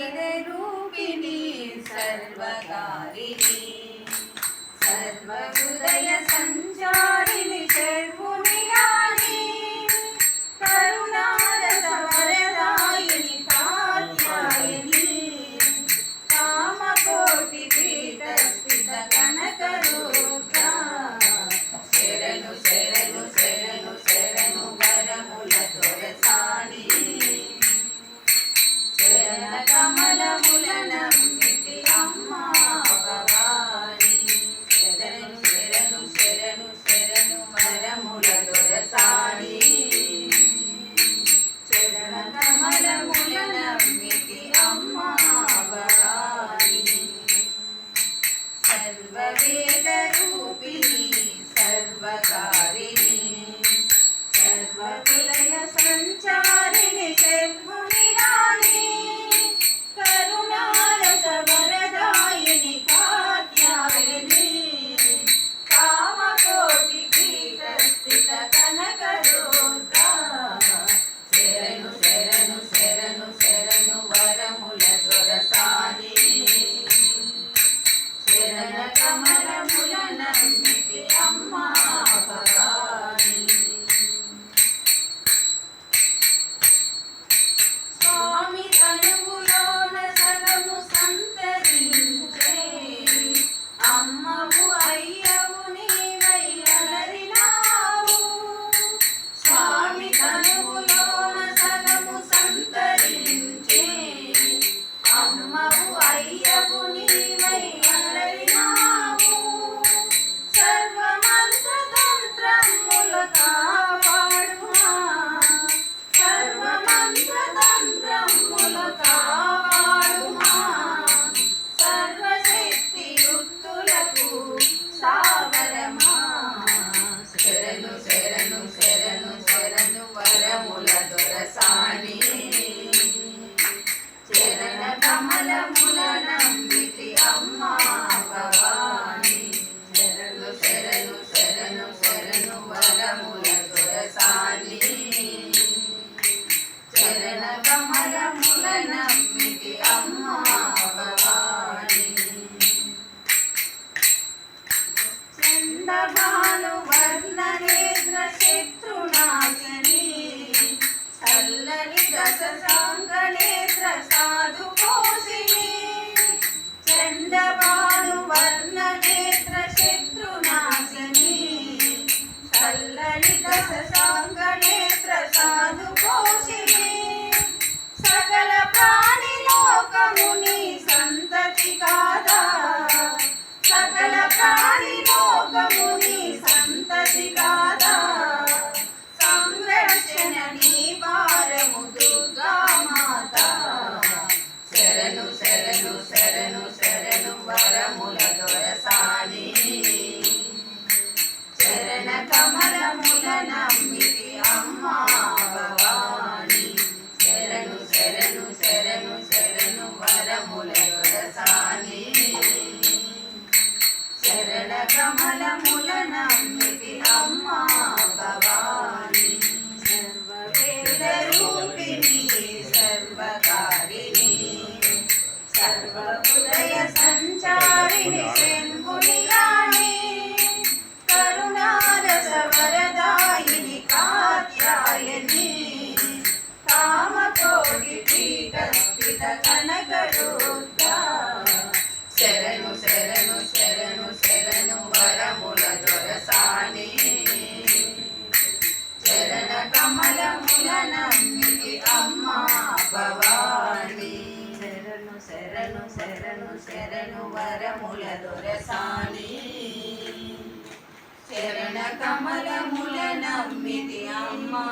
सर्ववेदरूपिणी सर्वकारिणी सर्वहृदय संचारिणि शर्वुनिराणि करुणारसवरदायिनि कात्यायिनि कामकोटिपीठस्थित कनकदुर्गा शरणु शरणु शरणु शरणु वरमुल दొరసాని చరణ కమలములనమ్మితి అమ్మా భవాని శరణు శరణు శరణు శరణు వరముల దొరసాని చరణ కమలములనమ్మితి అమ్మా భవాని సర్వవేద రూపిణి సర్వకారిణి सर्वविलय संचारिणि शर्वुनिराणि करुणारसवरदायिनि कात्यायिनि कामकोटिपीठस्थित कनकदुर्गा शरणु शरणु शरणु शरणु वरमुल दొరసాని शरण कमलमुलनम्मिति अम्मा भवानि స్వామి తనువులోన సగము సంతరించే అమ్మవు అయ్యవు నీవై అలరినావు స్వామి తనువులోన సగము సంతరించే అమ్మవు అయ్యవు నీవై అలరినావు సర్వమంత్రతంత్రముల కాపాడుమా సర్వమంత్రతంత్రముల కాపాడుమా సర్వశక్తియుక్తులకు సావరమా శరణు శరణు శరణు శరణు వరముల దొరసాని చరణ కమలములనమ్మితి అమ్మా భవాని శరణు శరణు శరణు శరణు వరముల దొరసాని చరణ కమలములనమ్మితి అమ్మా భవాని చందభాను వర్ణనేత్ర శత్రునాశని చల్లని దశ సాంగనేత్ర సాధుపోషిణి చందభాను వర్ణనేత్ర శత్రునాశని చల్లని దశ సాంగనేత్ర సాధుపోషిణి సకల ప్రాణి లోకముని సంతతి కాదా సకల ప్రాణి లోకముని సంతతి కాదా సంరక్షణ నీ భారము దుర్గా మాత శరణు శరణు శరణు శరణు వరముల దొరసాని చరణ కమలములనమ్మితి అమ్మా భవాని శరణు శరణు శరణు శరణు వరముల దొరసాని చరణ కమలములనమ్మితి అమ్మా భవాని సర్వవేద రూపిణి సర్వకారిణి సర్వహృదయ సంచారిణి శంభునిరాణి కరుణారసవరదాయిని కాత్యాయని కామకోటిపీఠస్థిత కనకదుర్గా శరణు శరణు శరణు శరణు వరముల దొరసాని చరణ కమలములనమ్మితి అమ్మా భవాని శరణు శరణు శరణు శరణు వరముల దొరసాని చరణ కమలములనమ్మితి అమ్మా